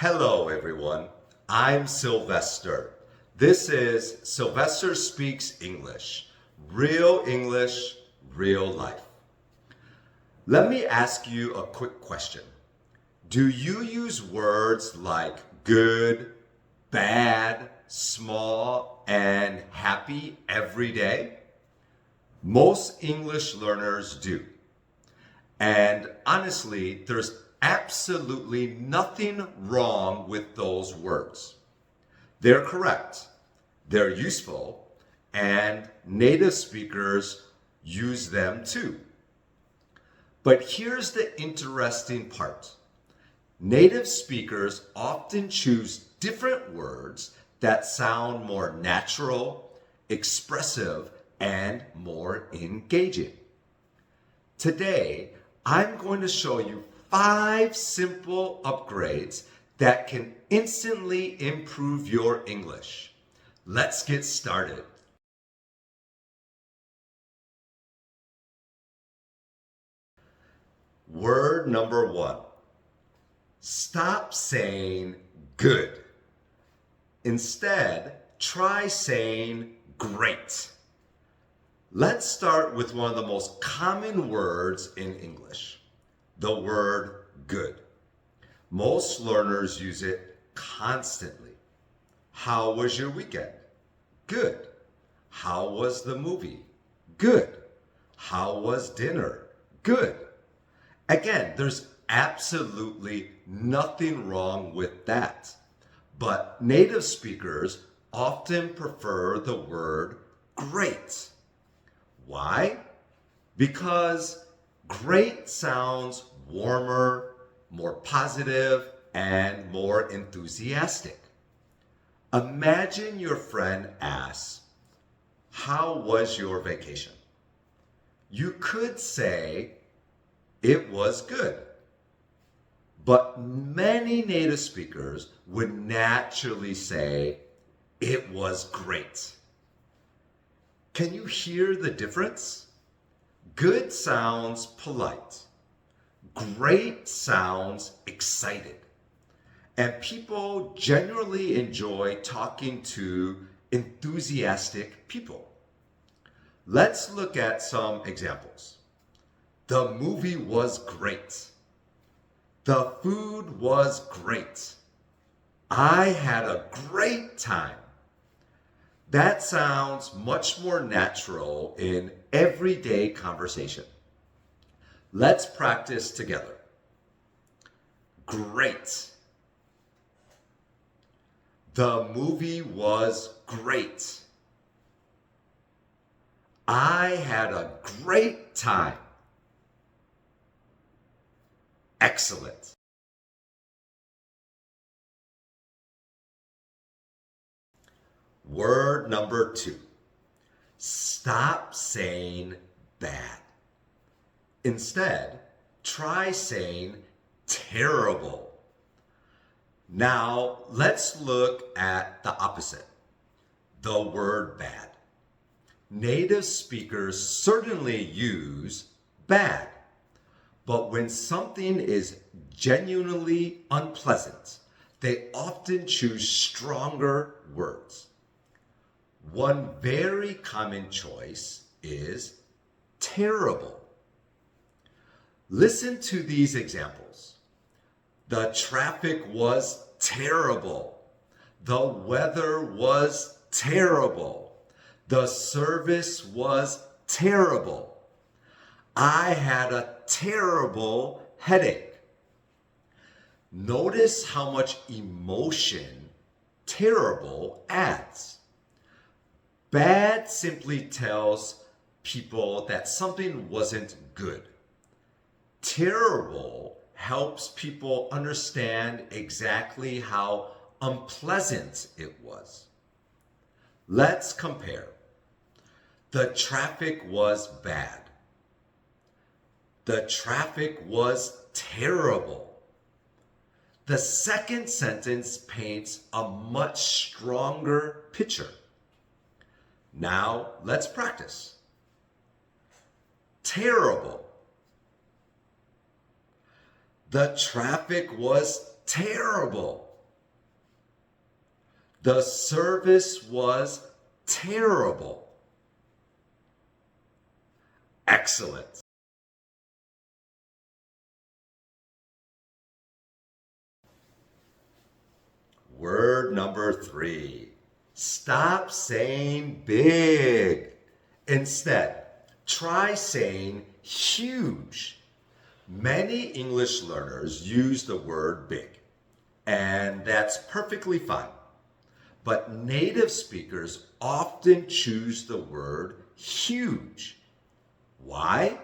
Hello, everyone. I'm Sylvester. This is Sylvester Speaks English. English, real life. Let me ask you a quick question. Do you use words like good, bad, small, and happy every day? Most English learners do. And honestly, there's absolutely nothing wrong with those words. They're correct, they're useful, and native speakers use them too. But here's the interesting part. Native speakers often choose different words that sound more natural, expressive, and more engaging. Today, I'm going to show you 5 simple upgrades that can instantly improve your English. Let's get started. Word number 1. Stop saying good. Instead, try saying great. Let's start with one of the most common words in English, the word good. Most learners use it constantly. How was your weekend? Good. How was the movie? Good. How was dinner? Good. Again, there's absolutely nothing wrong with that. But native speakers often prefer the word great. Why? Because great sounds warmer, more positive, and more enthusiastic. Imagine your friend asks, "How was your vacation?" You could say, "It was good." But many native speakers would naturally say, "It was great." Can you hear the difference? Good sounds polite. Great sounds excited. And people generally enjoy talking to enthusiastic people. Let's look at some examples. The movie was great. The food was great. I had a great time. That sounds much more natural in everyday conversation. Let's practice together. Great. The movie was great. I had a great time. Excellent. Word number 2. Stop saying bad. Instead, try saying terrible. Now, let's look at the opposite, the word bad. Native speakers certainly use bad, but when something is genuinely unpleasant, they often choose stronger words. One very common choice is terrible. Listen to these examples. The traffic was terrible. The weather was terrible. The service was terrible. I had a terrible headache. Notice how much emotion terrible adds. Bad simply tells people that something wasn't good. Terrible helps people understand exactly how unpleasant it was. Let's compare. The traffic was bad. The traffic was terrible. The second sentence paints a much stronger picture. Now, let's practice. Terrible. The traffic was terrible. The service was terrible. Excellent. Word number 3. Stop saying big. Instead, try saying huge. Many English learners use the word big, and that's perfectly fine. But native speakers often choose the word huge. Why?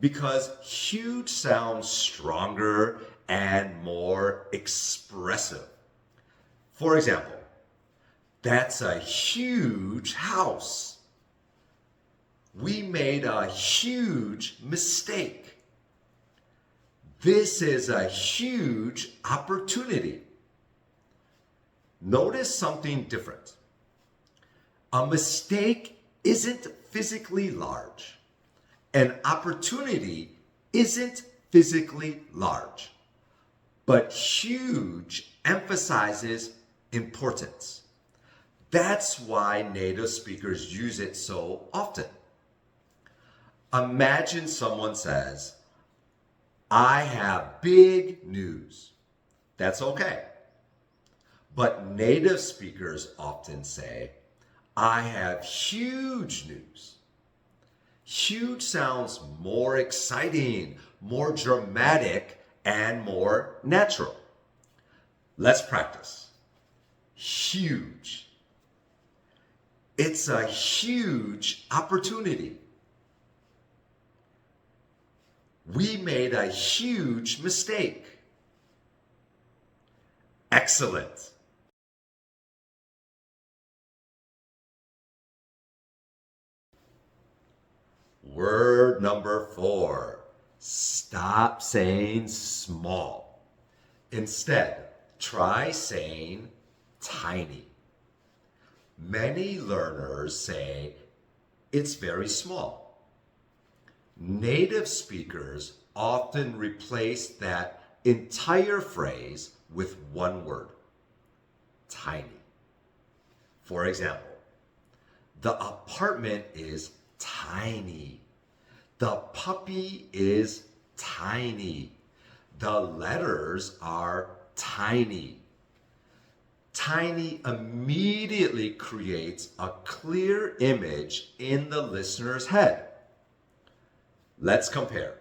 Because huge sounds stronger and more expressive. For example, that's a huge house. We made a huge mistake. This is a huge opportunity. Notice something different. A mistake isn't physically large. An opportunity isn't physically large. But huge emphasizes importance. That's why native speakers use it so often. Imagine someone says, I have big news. That's okay. But native speakers often say, I have huge news. Huge sounds more exciting, more dramatic, and more natural. Let's practice. Huge. It's a huge opportunity. We made a huge mistake. Excellent. Word number 4. Stop saying small. Instead, try saying tiny. Many learners say it's very small. Native speakers often replace that entire phrase with one word, tiny. For example, the apartment is tiny. The puppy is tiny. The letters are tiny. Tiny immediately creates a clear image in the listener's head. Let's compare.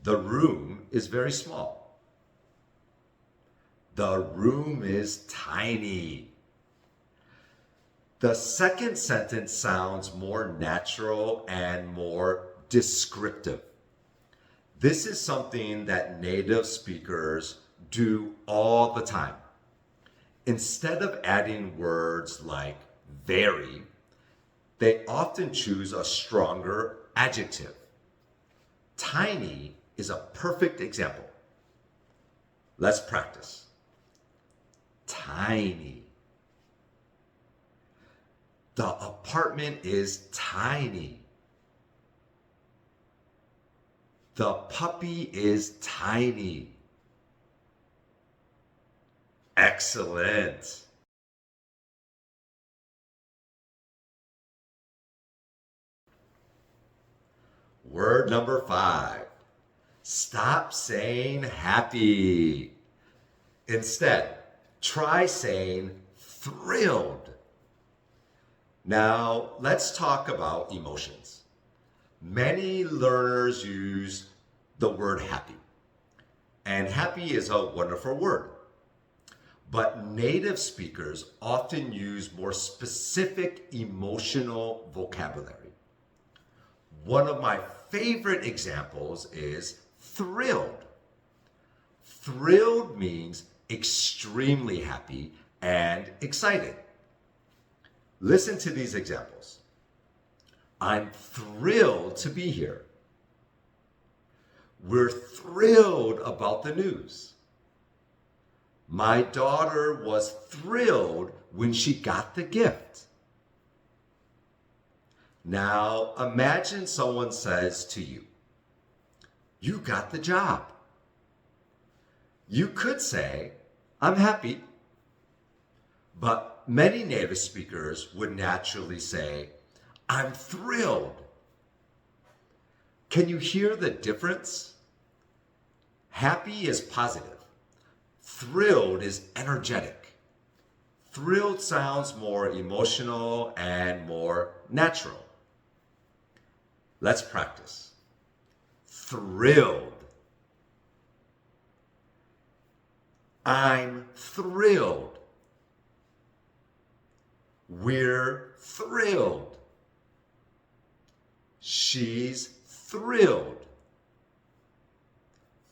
The room is very small. The room is tiny. The second sentence sounds more natural and more descriptive. This is something that native speakers do all the time. Instead of adding words like very, they often choose a stronger adjective. Tiny is a perfect example. Let's practice. Tiny. The apartment is tiny. The puppy is tiny. Excellent. Word number 5. Stop saying happy. Instead, try saying thrilled. Now, let's talk about emotions. Many learners use the word happy, and happy is a wonderful word. But native speakers often use more specific emotional vocabulary. One of my favorite examples is thrilled. Thrilled means extremely happy and excited. Listen to these examples. I'm thrilled to be here. We're thrilled about the news. My daughter was thrilled when she got the gift. Now imagine someone says to you, you got the job. You could say, I'm happy. But many native speakers would naturally say, I'm thrilled. Can you hear the difference? Happy is positive. Thrilled is energetic. Thrilled sounds more emotional and more natural. Let's practice. Thrilled. I'm thrilled. We're thrilled. She's thrilled.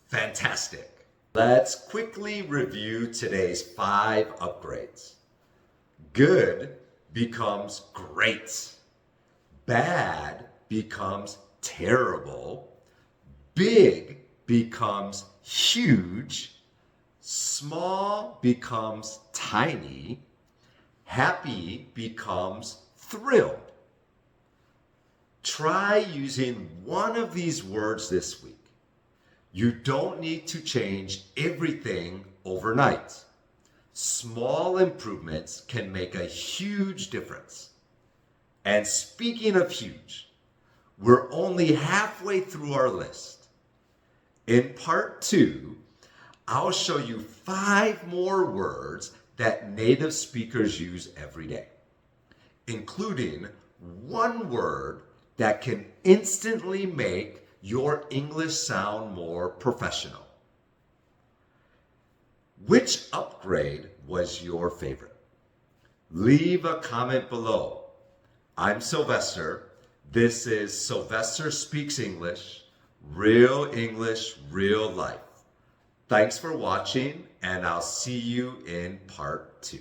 Fantastic. Let's quickly review today's 5 upgrades. Good becomes great. Bad becomes terrible. Big becomes huge. Small becomes tiny. Happy becomes thrilled. Try using one of these words this week. You don't need to change everything overnight. Small improvements can make a huge difference. And speaking of huge, we're only halfway through our list. In part 2, I'll show you 5 more words that native speakers use every day, including one word that can instantly make your English sound more professional. Which upgrade was your favorite? Leave a comment below. I'm Sylvester. This is Sylvester Speaks English, real English, real life. Thanks for watching, and I'll see you in part 2.